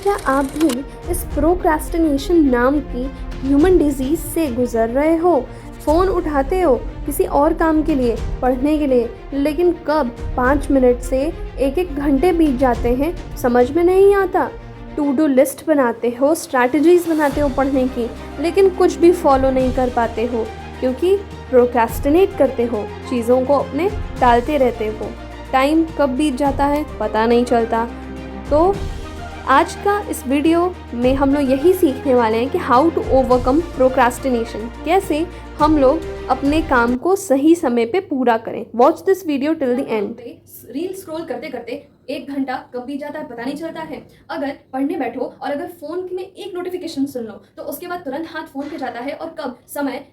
क्या आप भी इस प्रोक्रेस्टिनेशन नाम की ह्यूमन डिजीज़ से गुजर रहे हो? फ़ोन उठाते हो किसी और काम के लिए, पढ़ने के लिए, लेकिन कब 5 मिनट से 1-1 घंटे बीत जाते हैं समझ में नहीं आता। टू डू लिस्ट बनाते हो, स्ट्रैटेजीज़ बनाते हो पढ़ने की, लेकिन कुछ भी फॉलो नहीं कर पाते हो क्योंकि प्रोक्रेस्टिनेट करते हो, चीज़ों को अपने टालते रहते हो। टाइम कब बीत जाता है पता नहीं चलता। तो आज का इस वीडियो में हम लोग यही सीखने वाले हैं कि हाउ टू ओवरकम प्रोक्रास्टिनेशन, कैसे हम लोग अपने काम को सही समय पे पूरा करें। Watch this video till the and. Reel scroll करते करते 1 घंटा कब बीत जाता है पता नहीं चलता है। अगर पढ़ने बैठो और अगर फ़ोन में एक नोटिफिकेशन सुन लो तो उसके बाद तुरंत हाथ फ़ोन पे जाता है और कब समय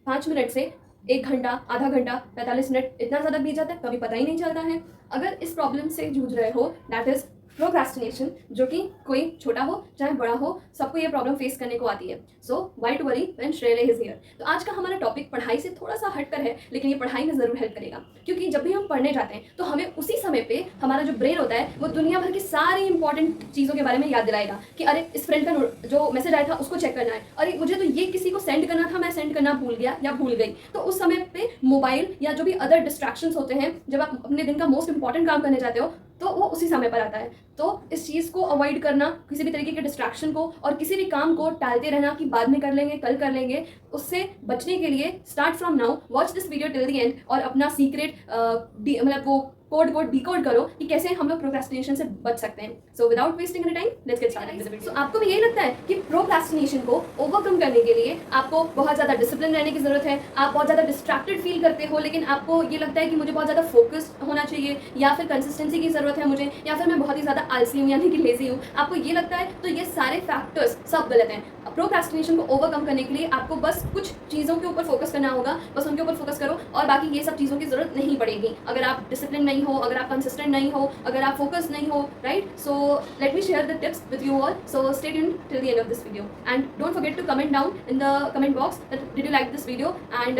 5 मिनट से 1 घंटा, आधा घंटा, 45 मिनट इतना ज़्यादा बीत जाता है कभी पता ही नहीं चलता है। अगर इस प्रॉब्लम से जूझ रहे हो, दैट इज़ प्रोक्रेस्टिनेशन, जो कि कोई छोटा हो चाहे बड़ा हो, सबको ये प्रॉब्लम फेस करने को आती है। So why to worry when Shrey is here. तो आज का हमारा टॉपिक पढ़ाई से थोड़ा सा हटकर है, लेकिन ये पढ़ाई में ज़रूर हेल्प करेगा, क्योंकि जब भी हम पढ़ने जाते हैं तो हमें उसी समय पे हमारा जो ब्रेन होता है वो दुनिया भर की सारी इंपॉर्टेंट चीज़ों के बारे में याद दिलाएगा कि अरे इस फ्रेंड का जो मैसेज आया था उसको चेक करना है, अरे मुझे तो ये किसी को सेंड करना था, मैं सेंड करना भूल गया या भूल गई। तो उस समय पे मोबाइल या जो भी अदर डिस्ट्रैक्शंस होते हैं, जब आप अपने दिन का मोस्ट इंपॉर्टेंट काम करने जाते हो तो वो उसी समय पर आता है। तो इस चीज़ को अवॉइड करना, किसी भी तरीके के डिस्ट्रैक्शन को और किसी भी काम को टालते रहना कि बाद में कर लेंगे, कल कर लेंगे, उससे बचने के लिए start from now, watch this video till the and और अपना सीक्रेट मतलब वो कोड डिकोड करो कि कैसे हम लोग प्रोक्रेस्टिनेशन से बच सकते हैं। So without wasting any time let's get started. So आपको भी यही लगता है कि प्रोक्रेस्टिनेशन को ओवरकम करने के लिए आपको बहुत ज़्यादा डिसिप्लिन रहने की ज़रूरत है, आप बहुत ज़्यादा डिस्ट्रैक्टेड फील करते हो, लेकिन आपको ये लगता है कि मुझे बहुत ज़्यादा फोकस्ड होना चाहिए, या फिर कंसिस्टेंसी की ज़रूरत है मुझे, या फिर मैं बहुत ही ज़्यादा आलसी हूँ यानी कि लेजी हूँ, आपको ये लगता है, तो ये सारे फैक्टर्स सब गलत हैं। प्रोक्रेस्टिनेशन को ओवरकम करने के लिए आपको बस कुछ चीज़ों के ऊपर फोकस करना होगा, बस उनके ऊपर फोकस करो और बाकी ये सब चीज़ों की ज़रूरत नहीं पड़ेगी। अगर आप डिसिप्लिन नहीं हो, अगर आप कंसिस्टेंट नहीं हो, अगर आप फोकस नहीं हो, right? So let me share the tips with you all, so stay tuned till the end of this video and don't forget to comment down in the comment box that did you like this video and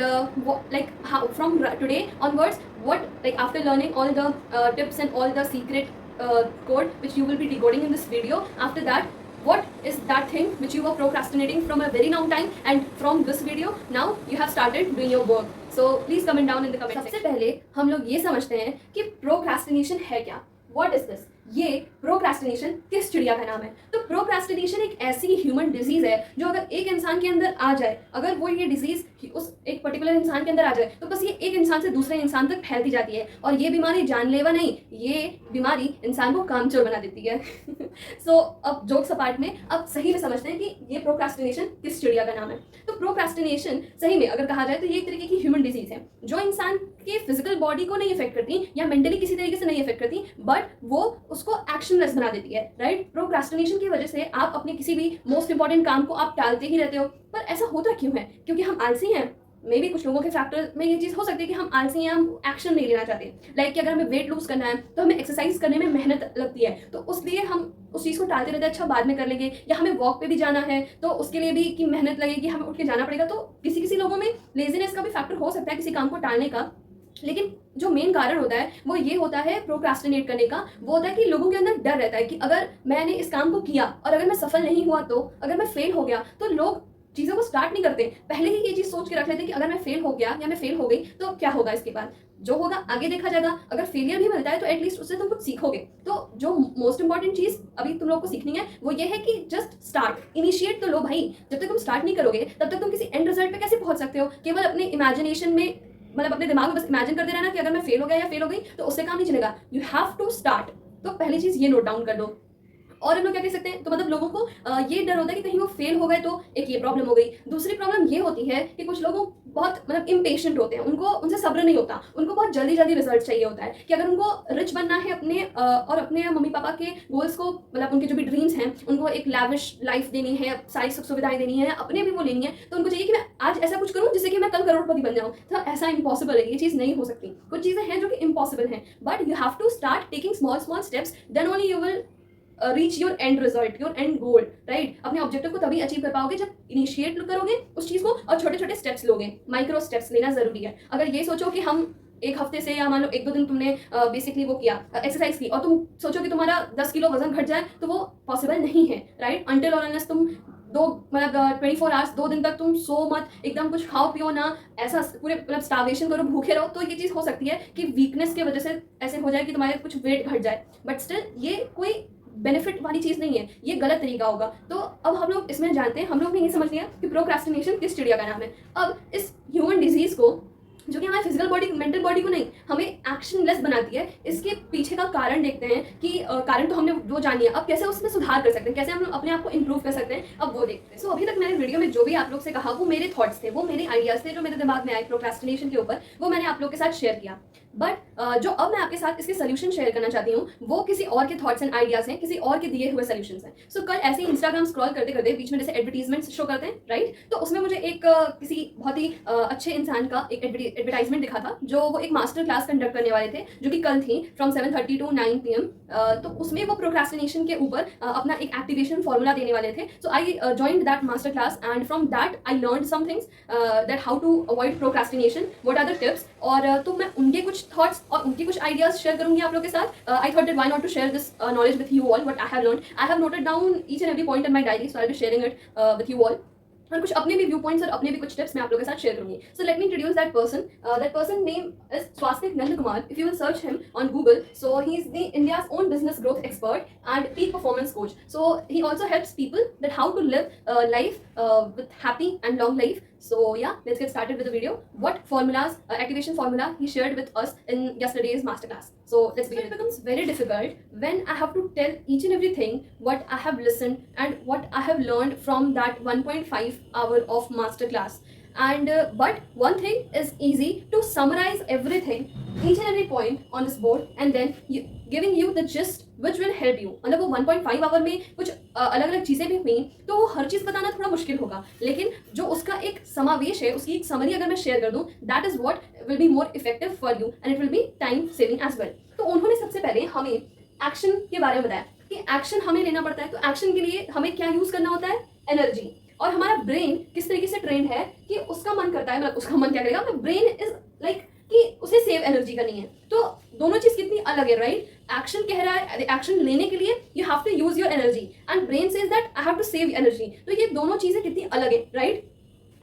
like how from today onwards, what like after learning all the tips and all the secret code which you will be decoding in this video, after that what is that thing which you were procrastinating from a very long time, and from this video now you have started doing your work. So please comment down in the comment section. सबसे पहले हम लोग ये समझते हैं कि procrastination है क्या, व्हाट इज दिस। ये प्रोक्रेस्टिनेशन किस चिड़िया का नाम है? तो प्रोक्रेस्टिनेशन एक ऐसी ह्यूमन डिजीज है जो अगर एक इंसान के अंदर आ जाए, अगर वो ये डिजीज उस एक पर्टिकुलर इंसान के अंदर आ जाए, तो बस ये एक इंसान से दूसरे इंसान तक फैलती जाती है और ये बीमारी जानलेवा नहीं, ये बीमारी इंसान को कामचोर बना देती है। सो अब जोक्स अपार्ट में अब सही में समझते हैं कि ये प्रोक्रेस्टिनेशन किस चिड़िया का नाम है। तो प्रोक्रेस्टिनेशन सही में अगर कहा जाए तो ये एक तरीके की ह्यूमन डिजीज है जो इंसान के फिजिकल बॉडी को नहीं इफेक्ट करती या मेंटली किसी तरीके से नहीं इफेक्ट करती, बट वो उसको एक्शनलेस बना देती है, राइट? प्रोक्रेस्टिनेशन की वजह से आप अपने किसी भी मोस्ट इंपॉर्टेंट काम को आप टालते ही रहते हो। पर ऐसा होता क्यों है? क्योंकि हम आलसी हैं। मे बी कुछ लोगों के फैक्टर में ये चीज़ हो सकती है कि हम आलसी हैं, हम एक्शन नहीं लेना चाहते। लाइक कि अगर हमें वेट लूज करना है तो हमें एक्सरसाइज करने में मेहनत लगती है, तो उसलिए हम उस चीज़ को टालते रहते हैं, अच्छा बाद में कर लेंगे, या हमें वॉक पे भी जाना है तो उसके लिए भी कि मेहनत लगेगी, हमें उठ के जाना पड़ेगा। तो किसी किसी लोगों में लेजीनेस का भी फैक्टर हो सकता है किसी काम को टालने का, लेकिन जो मेन कारण होता है वो ये होता है प्रोक्रेस्टिनेट करने का, वो होता है कि लोगों के अंदर डर रहता है कि अगर मैंने इस काम को किया और अगर मैं सफल नहीं हुआ, तो अगर मैं फेल हो गया, तो लोग चीज़ों को स्टार्ट नहीं करते, पहले ही ये चीज़ सोच के रख लेते हैं कि अगर मैं फेल हो गया या मैं फेल हो गई तो क्या होगा, इसके बाद जो होगा आगे देखा जाएगा। अगर फेलियर भी मिलता है तो एटलीस्ट उससे तुम कुछ सीखोगे। तो जो मोस्ट इंपॉर्टेंट चीज़ अभी तुम लोग को सीखनी है वो ये है कि जस्ट स्टार्ट, इनिशिएट तो लो भाई। जब तक तुम स्टार्ट नहीं करोगे तब तक तुम किसी एंड रिजल्ट पे कैसे पहुंच सकते हो? केवल अपने इमेजिनेशन में, मतलब अपने दिमाग में बस इमेजिन करते रहना कि अगर मैं फेल हो गया या फेल हो गई तो उससे काम नहीं चलेगा। You have to start. तो पहली चीज़ ये नोट डाउन कर लो। और हम लोग क्या कह सकते हैं, तो मतलब लोगों को ये डर होता है कि कहीं वो फेल हो गए तो एक ये प्रॉब्लम हो गई। दूसरी प्रॉब्लम ये होती है कि कुछ लोगों बहुत मतलब इम्पेशेंट होते हैं, उनको उनसे सब्र नहीं होता, उनको बहुत जल्दी जल्दी रिजल्ट चाहिए होता है कि अगर उनको रिच बनना है अपने और अपने मम्मी पापा के गोल्स को, मतलब उनके जो भी ड्रीम्स हैं उनको एक लैविश लाइफ देनी है, सारी सुख सुविधाएं देनी है, अपने भी वो लेनी है, तो उनको चाहिए कि मैं आज ऐसा कुछ करूँ जिससे कि मैं कल करोड़पति बन जाऊँ। तो ऐसा इम्पॉसिबल है, ये चीज़ नहीं हो सकती। कुछ चीज़ें हैं जो कि इम्पॉसिबल हैं, but you have to start taking small small steps, then only you will reach your end result, your end goal, right? अपने ऑब्जेक्टिव को तभी अचीव कर पाओगे जब इनिशिएट करोगे उस चीज़ को और छोटे छोटे स्टेप्स लोगे। माइक्रो स्टेप्स लेना जरूरी है। अगर ये सोचो कि हम एक हफ्ते से या मान लो 1-2 दिन तुमने बेसिकली वो किया, एक्सरसाइज की, और तुम सोचो कि तुम्हारा 10 किलो वजन घट जाए, तो वो पॉसिबल नहीं है, राइट? अनटिल और अनलेस तुम 24 आवर्स 2 दिन तक तुम सो मत, एकदम कुछ खाओ पियो ना, ऐसा पूरे स्टार्वेशन करो, भूखे रहो, तो ये चीज़ हो सकती है कि वीकनेस की वजह से ऐसे हो जाए कि तुम्हारे कुछ वेट घट जाए, बट स्टिल ये कोई बेनिफिट वाली चीज़ नहीं है, ये गलत तरीका होगा। तो अब हम लोग इसमें जानते हैं, हम लोग ने ये समझ लिया कि प्रोक्रास्टिनेशन किस चिड़िया का नाम है। अब इस ह्यूमन डिजीज़ को, जो कि हमारे फिजिकल बॉडी, मेंटल बॉडी को नहीं, हमें एक्शनलेस बनाती है, इसके पीछे का कारण देखते हैं कि कारण तो हमने वो जान लिया, अब कैसे उसमें सुधार कर सकते हैं, कैसे हम अपने आप को इंप्रूव कर सकते हैं, अब वो देखते हैं। सो अभी तक मैंने वीडियो में जो भी आप लोग से कहा वो मेरे थॉट्स थे, वो मेरे आइडियाज़ थे जो मेरे दिमाग में आए प्रोक्रास्टिनेशन के ऊपर, वो मैंने आप लोग के साथ शेयर किया। बट जो अब मैं आपके साथ इसके सोल्यूशन शेयर करना चाहती हूँ वो किसी और के थॉट्स एंड आइडियाज़ हैं, किसी और के दिए हुए सोल्यूशंस हैं। सो कल ऐसे ही इंस्टाग्राम स्क्रॉल करते करते बीच में जैसे एडवर्टीजमेंट्स शो करते हैं, राइट? तो उसमें मुझे एक किसी बहुत ही अच्छे इंसान का एक एडवर्टाइजमेंट दिखा था, जो वो एक मास्टर क्लास कंडक्ट करने वाले थे, जो कि कल थी फ्रॉम 7:30 to 9 PM। तो उसमें वो प्रोक्रास्टिनेशन के ऊपर अपना एक एक्टिवेशन फॉर्मूला देने वाले थे। So I joined that master class and from that I learn some things that how to avoid procrastination, what are the tips. और तो मैं उनके कुछ थॉट्स और उनके कुछ आइडियाज शेयर करूंगी आप लोग के साथ। I thought that why not to share this knowledge with you all, what I have learned. I have noted down each and every point in my diary, so I will be sharing it with you all. और कुछ अपने भी view points और अपने भी कुछ tips मैं आप लोगों के साथ शेयर करूंगी। So let me introduce that person name is Swastik Nandkumar. If you will search him on Google, so he is the India's own business growth expert and peak performance coach. So he also helps people that how to live life with happy and long life. So yeah, let's get started with the video. What formulas, activation formula he shared with us in yesterday's masterclass. So let's begin. It becomes very difficult when I have to tell each and everything what I have listened and what I have learned from that 1.5 hour of masterclass. And but one thing is easy, to summarize everything, each and every point on this board, and then giving you the gist which will help you. मतलब वो 1.5 our में कुछ अलग अलग चीज़ें भी हुई, तो वो हर चीज़ बताना थोड़ा मुश्किल होगा, लेकिन जो उसका एक समावेश है, उसकी एक समरी अगर मैं शेयर कर दूँ, that is what will be more effective for you and it will be time saving as well. तो उन्होंने सबसे पहले हमें एक्शन के बारे में बताया कि एक्शन हमें लेना पड़ता है। तो एक्शन के लिए हमें क्या यूज़ करना होता है? एनर्जी। और हमारा ब्रेन किस तरीके से ट्रेंड है कि उसका मन करता है, मतलब उसका मन क्या करेगा, ब्रेन इज लाइक कि उसे सेव एनर्जी करनी है। तो दोनों चीज़ कितनी अलग है, राइट? एक्शन कह रहा है एक्शन लेने के लिए you have to use your energy and brain says that I have to save energy. तो ये दोनों चीज़ें कितनी अलग है, राइट?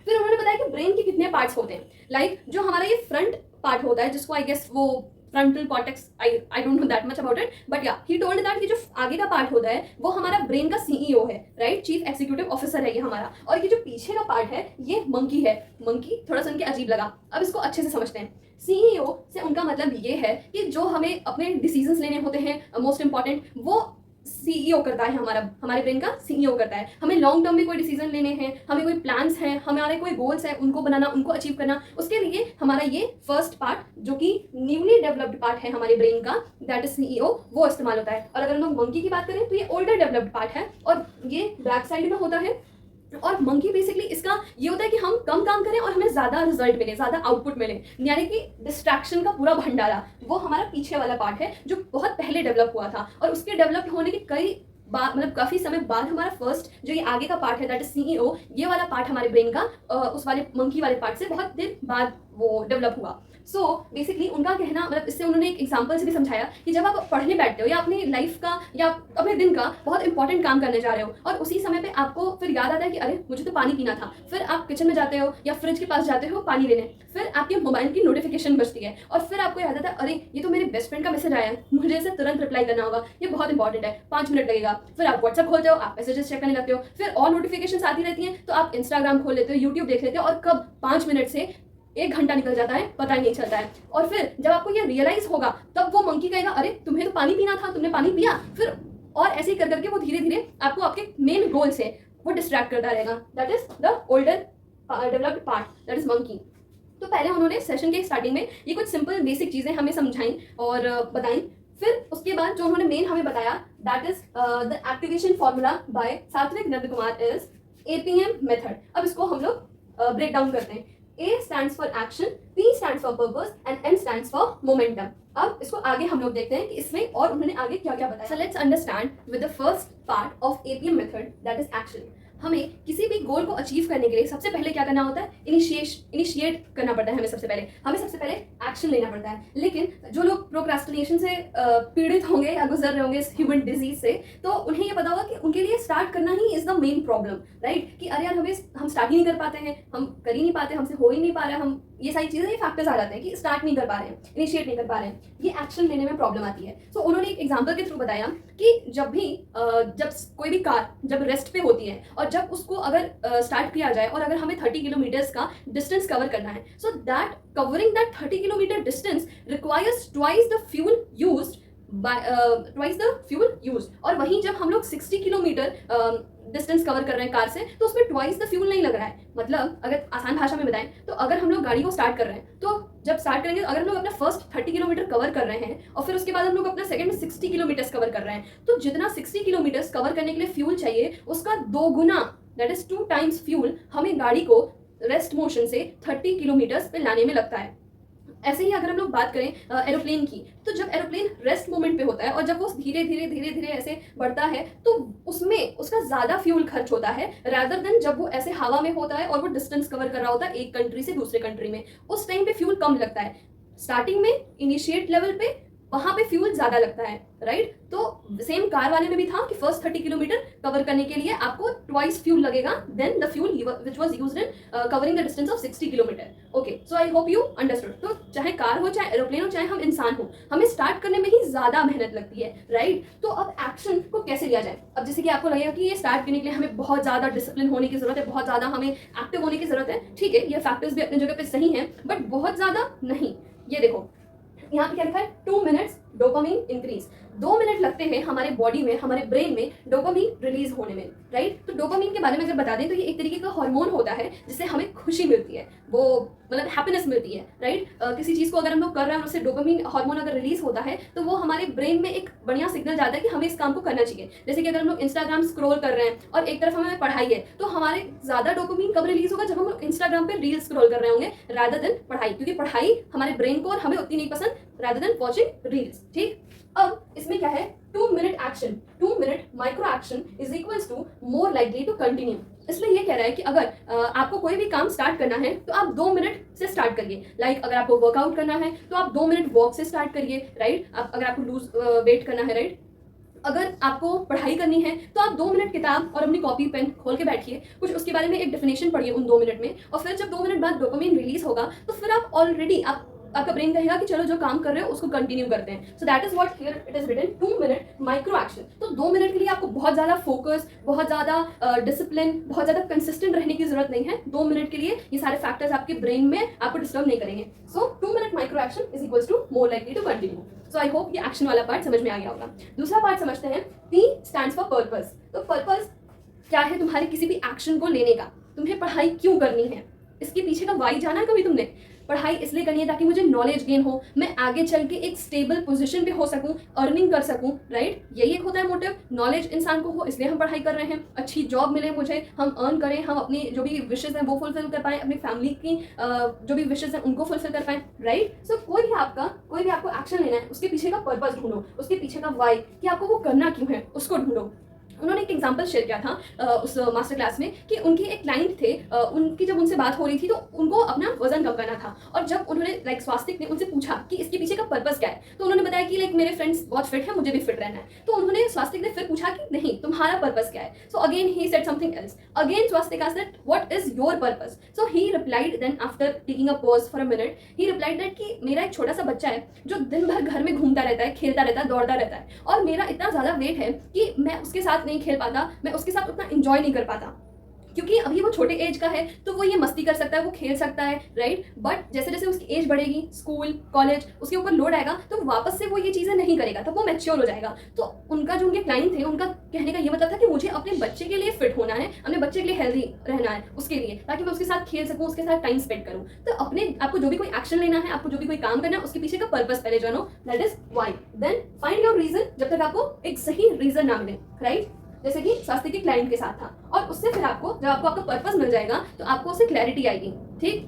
फिर उन्होंने बताया कि ब्रेन के कितने पार्ट्स होते हैं। लाइक जो हमारा ये फ्रंट पार्ट होता है, जिसको आई गेस वो frontal cortex, I don't know that much about it, but या ही टोल्ड दैट कि जो आगे का पार्ट होता है वो हमारा ब्रेन का सीईओ है, राइट? चीफ एग्जीक्यूटिव ऑफिसर है ये हमारा। और ये जो पीछे का पार्ट है ये मंकी है। मंकी थोड़ा सुन के अजीब लगा, अब इसको अच्छे से समझते हैं। सीईओ से उनका मतलब ये है कि जो हमें अपने डिसीजंस लेने होते हैं, मोस्ट इंपॉर्टेंट, वो सीईओ करता है, हमारे ब्रेन का सीईओ करता है। हमें लॉन्ग टर्म में कोई डिसीजन लेने हैं, हमें कोई प्लान्स हैं, हमारे कोई गोल्स हैं, उनको बनाना, उनको अचीव करना, उसके लिए हमारा ये फर्स्ट पार्ट, जो कि न्यूली डेवलप्ड पार्ट है हमारे ब्रेन का, दैट इज सीईओ, वो इस्तेमाल होता है। और अगर हम लोग मंकी की बात करें तो ये ओल्डर डेवलप्ड पार्ट है और ये बैक साइड में होता है। और मंकी बेसिकली इसका ये होता है कि हम कम काम करें और हमें ज़्यादा रिजल्ट मिले, ज़्यादा आउटपुट मिले, यानी कि डिस्ट्रैक्शन का पूरा भंडारा वो हमारा पीछे वाला पार्ट है, जो बहुत पहले डेवलप हुआ था। और उसके डेवलप होने के कई बाद, मतलब काफ़ी समय बाद, हमारा फर्स्ट जो ये आगे का पार्ट है दैट इज सीईओ, ये वाला पार्ट हमारे ब्रेन का उस वाले मंकी वाले पार्ट से बहुत देर बाद वो डेवलप हुआ। सो बेसिकली उनका कहना, मतलब इससे उन्होंने एक एग्जाम्पल से भी समझाया कि जब आप पढ़ने बैठते हो या अपनी लाइफ का या अपने दिन का बहुत इंपॉर्टेंट काम करने जा रहे हो और उसी समय पे आपको फिर याद आता है कि अरे मुझे तो पानी पीना था, फिर आप किचन में जाते हो या फ्रिज के पास जाते हो पानी लेने, फिर आपके मोबाइल की नोटिफिकेशन बजती है और फिर आपको याद आता है अरे ये तो मेरे बेस्ट फ्रेंड का मैसेज आया है, मुझे इसे तुरंत रिप्लाई करना होगा, ये बहुत इंपॉर्टेंट है, 5 मिनट लगेगा। फिर आप व्हाट्सएप खोलते हो, आप मैसेजेस चेक करने लगते हो, फिर और नोटिफिकेशन आती रहती हैं, तो आप इंस्टाग्राम खोल लेते हो, यूट्यूब देख लेते हो, और कब 5 मिनट से 1 घंटा निकल जाता है पता ही नहीं चलता है। और फिर जब आपको ये रियलाइज होगा तब वो मंकी कहेगा अरे तुम्हें तो पानी पीना था, तुमने पानी पिया, फिर और ऐसे ही कर करके वो धीरे धीरे आपको आपके मेन गोल से वो डिस्ट्रैक्ट करता रहेगा। That is the older developed part, that is monkey. तो पहले उन्होंने सेशन के स्टार्टिंग में ये कुछ सिंपल बेसिक चीज़ें हमें समझाई और बताई। फिर उसके बाद जो उन्होंने मेन हमें बताया that is the activation formula bye सात्विक नंदकुमार इज APM मेथड। अब इसको हम लोग ब्रेक डाउन करते हैं। A stands for action, P stands for purpose and N stands for momentum. अब इसको आगे हम लोग देखते हैं कि इसमें और उन्होंने आगे क्या क्या बताया। So let's understand with the first part of APM method, that is action. हमें किसी भी गोल को अचीव करने के लिए सबसे पहले क्या करना होता है, इनिशिएट करना पड़ता है। हमें सबसे पहले एक्शन लेना पड़ता है। लेकिन जो लोग प्रोक्रास्टिनेशन से पीड़ित होंगे या गुजर रहे होंगे इस ह्यूमन डिजीज से, तो उन्हें ये पता होगा कि उनके लिए स्टार्ट करना ही is the main problem, right. कि अरे यार हम स्टार्ट ही नहीं कर पाते हैं, हम कर ही नहीं पाते, हमसे हो ही नहीं पा रहा है, हम ये सारी चीज़ें, ये फैक्टर्स आ जाते हैं कि स्टार्ट नहीं कर पा रहे हैं, इनिशिएट नहीं कर पा रहे हैं, ये एक्शन लेने में प्रॉब्लम आती है। सो उन्होंने एक एग्जाम्पल के थ्रू बताया कि जब कोई भी कार जब रेस्ट पे होती है और जब उसको अगर स्टार्ट किया जाए और अगर हमें 30 किलोमीटर्स का डिस्टेंस कवर करना है, so that covering that 30 kilometre distance requires twice the fuel used और वहीं जब हम लोग 60 किलोमीटर डिस्टेंस कवर कर रहे हैं कार से, तो उसमें ट्वाइस द फ्यूल नहीं लग रहा है। मतलब अगर आसान भाषा में बताएं तो अगर हम लोग गाड़ी को स्टार्ट कर रहे हैं, तो जब स्टार्ट करेंगे, अगर हम लोग अपना फर्स्ट 30 किलोमीटर कवर कर रहे हैं और फिर उसके बाद हम लोग अपना सेकंड में 60 किलोमीटर्स कवर कर रहे हैं, तो जितना 60 किलोमीटर्स कवर करने के लिए फ्यूल चाहिए उसका 2 गुना, दैट इज 2 टाइम्स फ्यूल हमें गाड़ी को रेस्ट मोशन से 30 किलोमीटर्स पे लाने में लगता है। ऐसे ही अगर हम लोग बात करें एरोप्लेन की, तो जब एरोप्लेन रेस्ट मोमेंट पे होता है और जब वो धीरे धीरे ऐसे बढ़ता है, तो उसमें उसका ज़्यादा फ्यूल खर्च होता है रादर देन जब वो ऐसे हवा में होता है और वो डिस्टेंस कवर कर रहा होता है एक कंट्री से दूसरे कंट्री में। उस टाइम पे फ्यूल कम लगता है। स्टार्टिंग में इनिशिएट लेवल पे वहाँ पे फ्यूल ज़्यादा लगता है, राइट। तो सेम कार वाले में भी था कि फर्स्ट 30 किलोमीटर कवर करने के लिए आपको ट्वाइस फ्यूल लगेगा then the fuel which was used in covering the distance of 60 kilometre. Okay, so I hope you understood. तो चाहे कार हो, चाहे एरोप्लेन हो, चाहे हम इंसान हो, हमें स्टार्ट करने में ही ज़्यादा मेहनत लगती है, राइट। तो अब एक्शन को कैसे लिया जाए? अब जैसे कि आपको लगेगा कि ये स्टार्ट करने के लिए हमें बहुत ज़्यादा डिसिप्लिन होने की ज़रूरत है, बहुत ज़्यादा हमें एक्टिव होने की ज़रूरत है। ठीक है, ये फैक्टर्स भी अपनी जगह पे सही हैं, बट बहुत ज़्यादा नहीं। ये देखो यहाँ पे क्या लिखा है, 2 मिनट्स डोपामीन इंक्रीज। 2 मिनट लगते हैं हमारे बॉडी में, हमारे ब्रेन में डोपामीन रिलीज होने में, राइट। तो डोपामीन के बारे में अगर बता दें तो ये एक तरीके का हार्मोन होता है जिससे हमें खुशी मिलती है, वो मतलब हैप्पीनेस मिलती है, राइट। किसी चीज़ को अगर हम लोग कर रहे हैं और उससे डोपामीन हार्मोन अगर रिलीज होता है तो वो हमारे ब्रेन में एक बढ़िया सिग्नल जाता है कि हमें इस काम को करना चाहिए। जैसे कि अगर हम लोग इंस्टाग्राम स्क्रॉल कर रहे हैं और एक तरफ हमें पढ़ाई है, तो हमारे ज़्यादा डोपामीन कब रिलीज होगा? जब हम लोग इंस्टाग्राम पे रील स्क्रॉल कर रहे होंगे रादर देन पढ़ाई, क्योंकि पढ़ाई हमारे ब्रेन को और हमें उतनी नहीं पसंद रादर देन वॉचिंग रील्स, ठीक। अब इसमें क्या है, 2 minute action, 2 minute micro action is equals to more likely to continue. इसलिए ये कह रहा है कि अगर आपको कोई भी काम स्टार्ट करना है तो आप 2 मिनट से स्टार्ट करिए। लाइक अगर आपको वर्कआउट करना है तो आप 2 मिनट वॉक से स्टार्ट करिए, राइट। अगर आपको लूज वेट करना है, राइट। अगर आपको पढ़ाई करनी है तो आप 2 मिनट किताब और अपनी कॉपी पेन खोल के बैठिए, कुछ उसके बारे में एक डेफिनेशन पढ़िए उन 2 मिनट में, और फिर जब 2 मिनट बाद डोपामिन रिलीज होगा तो फिर आप ऑलरेडी आपका ब्रेन कहेगा कि चलो जो काम कर रहे हो उसको कंटिन्यू करते हैं। So that is what here it is written, 2 minute micro action. तो 2 मिनट के लिए आपको बहुत ज़्यादा फोकस, बहुत ज़्यादा डिसिप्लिन, बहुत ज़्यादा कंसिस्टेंट रहने की जरूरत नहीं है। 2 मिनट के लिए ये सारे फैक्टर्स आपके ब्रेन में आपको डिस्टर्ब नहीं करेंगे। So 2 minute micro action is equals to more likely to continue. So I hope ये एक्शन वाला पार्ट समझ में आ गया होगा। दूसरा पार्ट समझते हैं, P स्टैंड्स फॉर पर्पस। तो पर्पस क्या है तुम्हारे किसी भी एक्शन को लेने का? तुम्हें पढ़ाई क्यों करनी है, इसके पीछे का वाई जाना है कभी तुमने? पढ़ाई इसलिए करनी है ताकि मुझे नॉलेज गेन हो, मैं आगे चल के एक स्टेबल पोजीशन पे हो सकूं, अर्निंग कर सकूं, राइट। यही एक होता है मोटिव, नॉलेज इंसान को हो इसलिए हम पढ़ाई कर रहे हैं, अच्छी जॉब मिले मुझे, हम अर्न करें, हम अपनी जो भी विशेज हैं वो फुलफिल कर पाएं, अपनी फैमिली की जो भी विशेज हैं उनको फुलफिल कर पाएं, राइट। सो कोई भी आपको एक्शन लेना है, उसके पीछे का पर्पस ढूंढो, उसके पीछे का वाई, कि आपको वो करना क्यों है उसको ढूंढो। उन्होंने एक एग्जाम्पल शेयर किया था उस मास्टर क्लास में कि उनके एक क्लाइंट थे, उनकी जब उनसे बात हो रही थी तो उनको अपना वजन कम करना था, और जब उन्होंने स्वास्तिक ने उनसे पूछा कि इसके पीछे का पर्पस क्या है, तो उन्होंने बताया कि मेरे फ्रेंड्स बहुत फिट है, मुझे भी फिट रहना है। तो उन्होंने स्वास्तिक ने फिर पूछा कि नहीं, तुम्हारा पर्पस क्या है? So again he said something else. Again Swastik asked that what is your purpose? So he replied then after taking a pause for a minute, he replied that कि मेरा एक छोटा सा बच्चा है जो दिन भर घर में घूमता रहता है, खेलता रहता है, दौड़ता रहता है, और मेरा इतना ज़्यादा वेट है कि मैं उसके साथ नहीं खेल पाता, मैं उसके साथ उतना एंजॉय नहीं कर पाता, क्योंकि अभी वो छोटे एज का है तो वो ये मस्ती कर सकता है, वो खेल सकता है, राइट। बट जैसे जैसे उसकी एज बढ़ेगी, स्कूल कॉलेज उसके ऊपर लोड आएगा, तो वापस से वो ये चीज़ें नहीं करेगा, तब वो मैच्योर हो जाएगा। तो उनका जो उनके क्लाइंट थे, उनका कहने का ये मतलब था कि मुझे अपने बच्चे के लिए फिट होना है, अपने बच्चे के लिए हेल्दी रहना है, उसके लिए, ताकि मैं उसके साथ खेल सकूँ, उसके साथ टाइम स्पेंड करूँ। तो आपको जो भी कोई एक्शन लेना है, आपको जो भी कोई काम करना है, उसके पीछे का पर्पस पहले जानो, that is why. Then find your reason, जब तक आपको एक सही रीजन ना मिले, राइट। जैसे कि स्वास्थ्य के क्लाइंट के साथ था, और उससे फिर जब आपको आपका पर्पस मिल जाएगा तो आपको उससे क्लैरिटी आएगी, ठीक।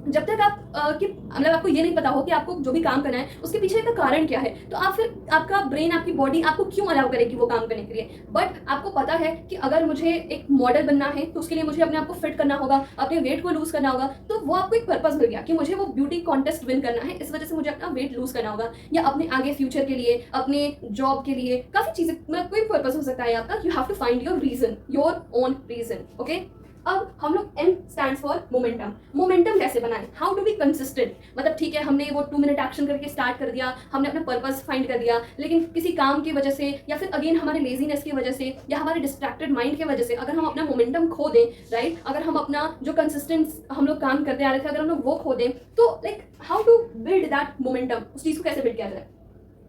जब तक आप कि मतलब आपको ये नहीं पता हो कि आपको जो भी काम करना है उसके पीछे का कारण क्या है, तो आप फिर आपका ब्रेन, आपकी बॉडी आपको क्यों अलाउ करेगी वो काम करने के लिए। बट आपको पता है कि अगर मुझे एक मॉडल बनना है तो उसके लिए मुझे अपने आप को फिट करना होगा, अपने वेट को लूज करना होगा, तो वो आपको एक पर्पस मिल गया कि मुझे वो ब्यूटी कॉन्टेस्ट विन करना है, इस वजह से मुझे अपना वेट लूज करना होगा, या अपने आगे फ्यूचर के लिए, अपने जॉब के लिए, काफ़ी चीज़ें, मतलब कोई पर्पस हो सकता है आपका। You have to find your reason, your own reason. Okay, अब हम लोग M stands for momentum. Momentum कैसे बनाएं, हाउ टू बी कंसिस्टेंट। मतलब ठीक है, हमने वो 2 मिनट एक्शन करके स्टार्ट कर दिया, हमने अपना पर्पस फाइंड कर दिया, लेकिन किसी काम की वजह से या फिर अगेन हमारे लेजीनेस की वजह से या हमारे डिस्ट्रैक्टेड माइंड की वजह से अगर हम अपना मोमेंटम खो दें, राइट, अगर हम अपना जो कंसिस्टेंस हम लोग काम करते आ रहे थे अगर हम लोग वो खो दें, तो like how to build that momentum, उस चीज़ को कैसे बिल्ड किया जाए।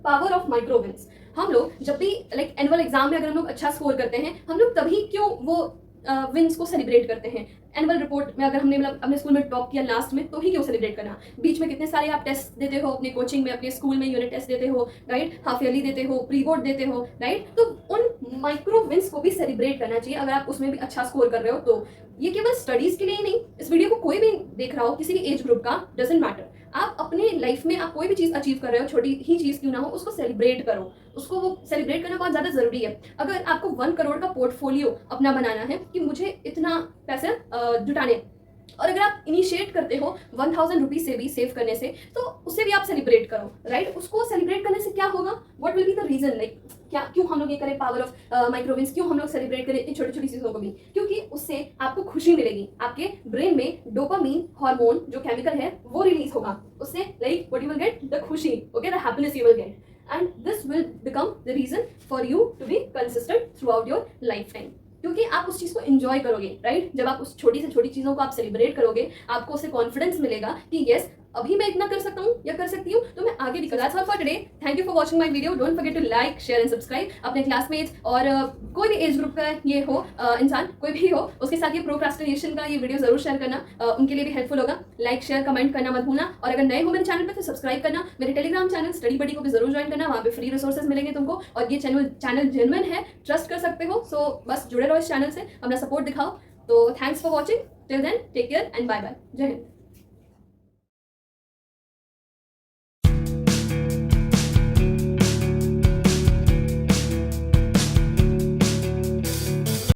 Power of micro wins. हम लोग जब भी लाइक एनुअल एग्जाम में अगर हम लोग अच्छा स्कोर करते हैं, हम लोग तभी क्यों वो विन्स को सेलिब्रेट करते हैं। एनुअल रिपोर्ट में अगर हमने मतलब अपने स्कूल में टॉप किया लास्ट में, तो ही क्यों सेलिब्रेट करना। बीच में कितने सारे आप टेस्ट देते हो अपने कोचिंग में, अपने स्कूल में यूनिट टेस्ट देते हो, राइट, हाफ ईयरली देते हो, प्री बोर्ड देते हो, राइट, तो उन माइक्रो विन्स को भी सेलिब्रेट करना चाहिए अगर आप उसमें भी अच्छा स्कोर कर रहे हो। तो ये केवल स्टडीज के लिए ही नहीं, इस वीडियो को कोई भी देख रहा हो, किसी भी एज ग्रुप का, डजेंट मैटर, आप अपने लाइफ में आप कोई भी चीज़ अचीव कर रहे हो, छोटी ही चीज़ क्यों ना हो, उसको सेलिब्रेट करो। उसको वो सेलिब्रेट करना बहुत ज़्यादा ज़रूरी है। अगर आपको 1 करोड़ का पोर्टफोलियो अपना बनाना है कि मुझे इतना पैसे जुटाने, और अगर आप इनिशिएट करते हो 1000 रुपीज से भी सेव करने से, तो उससे भी आप सेलिब्रेट करो, राइट। उसको सेलिब्रेट करने से क्या होगा, what will be the reason, like क्या, क्यों हम लोग ये करें पावर ऑफ माइक्रोविन्स, क्यों हम लोग सेलिब्रेट करें इतनी छोटी छोटी चीज़ों को भी, क्योंकि उससे आपको खुशी मिलेगी। आपके ब्रेन में डोपामीन हार्मोन जो केमिकल है वो रिलीज होगा, उससे like what you will get, the khushi, okay, the happiness you will get, and this will become the reason for you to be consistent throughout your lifetime. क्योंकि आप उस चीज़ को एंजॉय करोगे, राइट। जब आप उस छोटी से छोटी चीज़ों को आप सेलिब्रेट करोगे, आपको उससे कॉन्फिडेंस मिलेगा कि यस, अभी मैं इतना कर सकता हूँ या कर सकती हूँ, तो मैं आगे भी कर। That's all for today. Thank you for watching my video. Don't forget to like, share and subscribe. अपने क्लासमेट्स और कोई भी एज ग्रुप का ये हो इंसान, कोई भी हो, उसके साथ ये प्रोक्रास्टिनेशन का ये वीडियो जरूर शेयर करना, उनके लिए भी हेल्पफुल होगा। लाइक, शेयर, कमेंट करना मत भूलना, और अगर नए हो मेरे चैनल पर तो सब्सक्राइब करना। मेरे टेलीग्राम चैनल स्टडी बडी को भी जरूर ज्वाइन करना, वहाँ पे फ्री रिसोर्सेज मिलेंगे तुमको, और ये चैनल जेन्युइन है, ट्रस्ट कर सकते हो। सो बस जुड़े रहो इस चैनल से, अपना सपोर्ट दिखाओ। तो thanks for watching, till then take care and bye bye. Jai Hind.